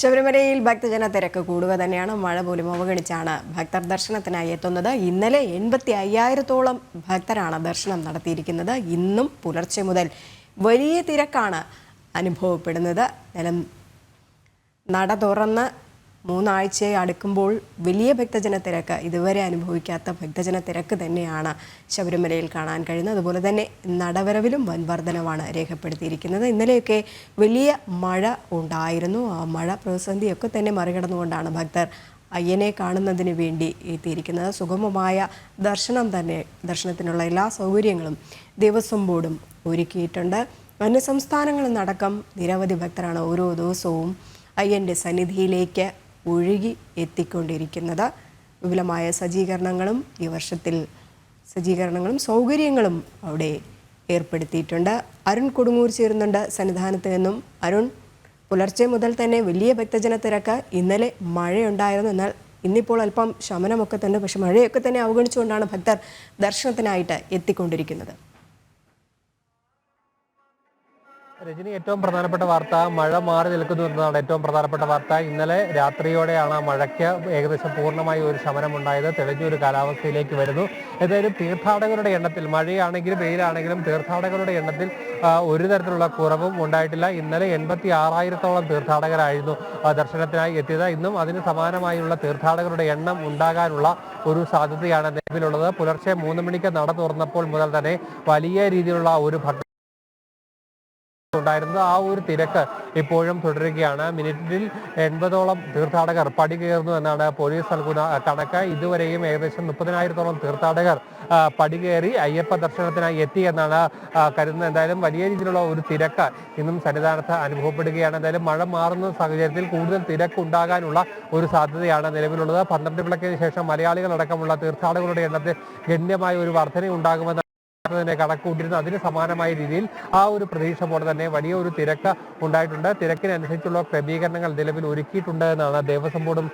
ശബരിമലയിൽ ഭക്തജന തിരക്ക് കൂടുക തന്നെയാണ്. മഴ പോലും അവഗണിച്ചാണ് ഭക്തർ ദർശനത്തിനായി എത്തുന്നത്. ഇന്നലെ 85,000-ഓളം ഭക്തരാണ് ദർശനം നടത്തിയിരിക്കുന്നത്. ഇന്നും പുലർച്ചെ മുതൽ വലിയ തിരക്കാണ് അനുഭവപ്പെടുന്നത്. നട തുറന്ന് 3 ആഴ്ചയെ അടുക്കുമ്പോൾ വലിയ ഭക്തജന തിരക്ക്, ഇതുവരെ അനുഭവിക്കാത്ത ഭക്തജന തിരക്ക് തന്നെയാണ് ശബരിമലയിൽ കാണാൻ കഴിയുന്നത്. അതുപോലെ തന്നെ നടവരവിലും വൻ വർധനവാണ് രേഖപ്പെടുത്തിയിരിക്കുന്നത്. ഇന്നലെയൊക്കെ വലിയ മഴ ഉണ്ടായിരുന്നു. ആ മഴ പ്രതിസന്ധിയൊക്കെ തന്നെ മറികടന്നുകൊണ്ടാണ് ഭക്തർ അയ്യനെ കാണുന്നതിന് വേണ്ടി എത്തിയിരിക്കുന്നത്. സുഗമമായ ദർശനത്തിനുള്ള എല്ലാ സൗകര്യങ്ങളും ദേവസ്വം ബോർഡും ഒരുക്കിയിട്ടുണ്ട്. അന്യസംസ്ഥാനങ്ങളിൽ നിന്നടക്കം നിരവധി ഭക്തരാണ് ഓരോ ദിവസവും അയ്യൻ്റെ സന്നിധിയിലേക്ക് ഒഴുകി എത്തിക്കൊണ്ടിരിക്കുന്നത്. വിപുലമായ സജ്ജീകരണങ്ങളും ഈ വർഷത്തിൽ സൗകര്യങ്ങളും അവിടെ ഏർപ്പെടുത്തിയിട്ടുണ്ട്. അരുൺ കൊടുങ്ങൂർ ചേരുന്നുണ്ട് സന്നിധാനത്ത് നിന്നും. അരുൺ, പുലർച്ചെ മുതൽ തന്നെ വലിയ ഭക്തജന തിരക്ക്. ഇന്നലെ മഴയുണ്ടായിരുന്നു, എന്നാൽ ഇന്നിപ്പോൾ അല്പം ശമനമൊക്കെ തന്നെ, പക്ഷെ മഴയൊക്കെ തന്നെ അവഗണിച്ചുകൊണ്ടാണ് ഭക്തർ ദർശനത്തിനായിട്ട് എത്തിക്കൊണ്ടിരിക്കുന്നത്. രജനി, ഏറ്റവും പ്രധാനപ്പെട്ട വാർത്ത മഴ മാറി നിൽക്കുന്നു എന്നതാണ് ഏറ്റവും പ്രധാനപ്പെട്ട വാർത്ത. ഇന്നലെ രാത്രിയോടെയാണ് മഴയ്ക്ക് ഏകദേശം പൂർണ്ണമായി ഒരു ശമനമുണ്ടായത്. തെളിഞ്ഞൊരു കാലാവസ്ഥയിലേക്ക് വരുന്നു. ഏതായാലും തീർത്ഥാടകരുടെ എണ്ണത്തിൽ, മഴയാണെങ്കിലും വെയിലാണെങ്കിലും തീർത്ഥാടകരുടെ എണ്ണത്തിൽ ഒരു തരത്തിലുള്ള കുറവും ഉണ്ടായിട്ടില്ല. ഇന്നലെ 86,000-ഓളം തീർത്ഥാടകരായിരുന്നു ദർശനത്തിനായി എത്തിയത്. ഇന്നും അതിന് സമാനമായുള്ള തീർത്ഥാടകരുടെ എണ്ണം ഉണ്ടാകാനുള്ള ഒരു സാധ്യതയാണ് നിലവിലുള്ളത്. പുലർച്ചെ 3 മണിക്ക് നട തുറന്നപ്പോൾ മുതൽ തന്നെ വലിയ രീതിയിലുള്ള ഒരു ഉണ്ടായിരുന്നത്. ആ ഒരു തിരക്ക് ഇപ്പോഴും തുടരുകയാണ്. മിനിറ്റിൽ 80ഓളം തീർത്ഥാടകർ പടി കയറുന്നു എന്നാണ് പോലീസ് നൽകുന്ന കണക്ക്. ഇതുവരെയും ഏകദേശം 30,000-ഓളം തീർത്ഥാടകർ പടി കയറി അയ്യപ്പ ദർശനത്തിനായി എത്തി എന്നാണ് കരുതുന്നത്. എന്തായാലും വലിയ രീതിയിലുള്ള ഒരു തിരക്ക് ഇന്നും സന്നിധാനത്ത് അനുഭവപ്പെടുകയാണ്. എന്തായാലും മഴ മാറുന്ന സാഹചര്യത്തിൽ കൂടുതൽ തിരക്ക് ഉണ്ടാകാനുള്ള ഒരു സാധ്യതയാണ് നിലവിലുള്ളത്. 12 വിളക്കിന് ശേഷം മലയാളികളടക്കമുള്ള തീർത്ഥാടകരുടെ എണ്ണത്തിൽ ഗണ്യമായ ഒരു വർധന ഉണ്ടാകുമെന്ന് തന്നെ കണക്കൂട്ടിരുന്നു. അതിന് സമാനമായ രീതിയിൽ ആ ഒരു പ്രതീക്ഷ പോലെ തന്നെ വലിയ ഒരു തിരക്ക് ഉണ്ടായിട്ടുണ്ട്. തിരക്കിനനുസരിച്ചുള്ള ക്രമീകരണങ്ങൾ നിലവിൽ ഒരുക്കിയിട്ടുണ്ട് എന്നാണ് ദേവസ്വം ബോർഡും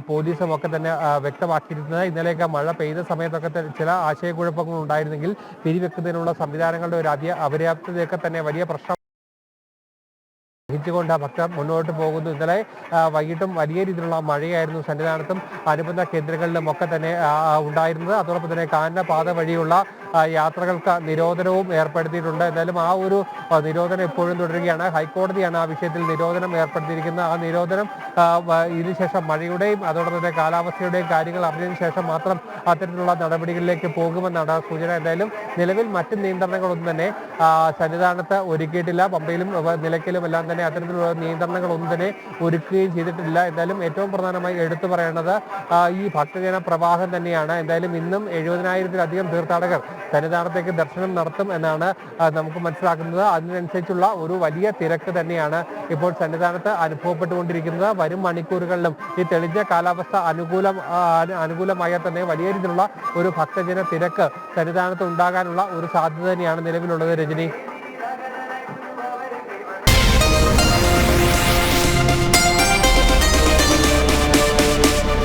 പോലീസും ഒക്കെ തന്നെ വ്യക്തമാക്കിയിരുന്നത്. ഇന്നലെയൊക്കെ മഴ പെയ്ത സമയത്തൊക്കെ ചില ആശയക്കുഴപ്പങ്ങൾ ഉണ്ടായിരുന്നെങ്കിൽ പിരിവെക്കുന്നതിനുള്ള സംവിധാനങ്ങളുടെ ഒരു അപര്യാപ്തതയൊക്കെ തന്നെ വലിയ പ്രശ്നം കൊണ്ട് ഭക്തർ മുന്നോട്ട് പോകുന്നു. ഇന്നലെ വൈകിട്ടും വലിയ രീതിയിലുള്ള മഴയായിരുന്നു സന്നിധാനത്തും അനുബന്ധ കേന്ദ്രങ്ങളിലും ഒക്കെ തന്നെ ഉണ്ടായിരുന്നത്. അതോടൊപ്പം തന്നെ കാനന പാത വഴിയുള്ള യാത്രകൾക്ക് നിരോധനവും ഏർപ്പെടുത്തിയിട്ടുണ്ട്. എന്തായാലും ആ ഒരു നിരോധനം ഇപ്പോഴും തുടരുകയാണ്. ഹൈക്കോടതിയാണ് ആ വിഷയത്തിൽ നിരോധനം ഏർപ്പെടുത്തിയിരിക്കുന്നത്. ആ നിരോധനം ഇതിനുശേഷം മഴയുടെയും അതോടൊപ്പം തന്നെ കാലാവസ്ഥയുടെയും കാര്യങ്ങൾ അറിഞ്ഞതിന് ശേഷം മാത്രം അത്തരത്തിലുള്ള നടപടികളിലേക്ക് പോകുമെന്നാണ് സൂചന. എന്തായാലും നിലവിൽ മറ്റ് നിയന്ത്രണങ്ങളൊന്നും തന്നെ സന്നിധാനത്ത് ഒരുക്കിയിട്ടില്ല. പമ്പയിലും നിലയ്ക്കലും എല്ലാം തന്നെ അത്തരത്തിലുള്ള നിയന്ത്രണങ്ങളൊന്നും തന്നെ ഒരുക്കുകയും ചെയ്തിട്ടില്ല. എന്തായാലും ഏറ്റവും പ്രധാനമായി എടുത്തു പറയേണ്ടത് ഈ ഭക്തജന പ്രവാഹം തന്നെയാണ്. എന്തായാലും ഇന്നും 70,000-ലധികം തീർത്ഥാടകർ സന്നിധാനത്തേക്ക് ദർശനം നടത്തും എന്നാണ് നമുക്ക് മനസ്സിലാക്കുന്നത്. അതിനനുസരിച്ചുള്ള ഒരു വലിയ തിരക്ക് തന്നെയാണ് ഇപ്പോൾ സന്നിധാനത്ത് അനുഭവപ്പെട്ടുകൊണ്ടിരിക്കുന്നത്. വരും മണിക്കൂറുകളിലും ഈ തെളിഞ്ഞ കാലാവസ്ഥ അനുകൂലമായ തന്നെ വലിയ രീതിയിലുള്ള ഒരു ഭക്തജന തിരക്ക് സന്നിധാനത്ത് ഉണ്ടാകാനുള്ള ഒരു സാധ്യത തന്നെയാണ് നിലവിലുള്ളത്. രജനി.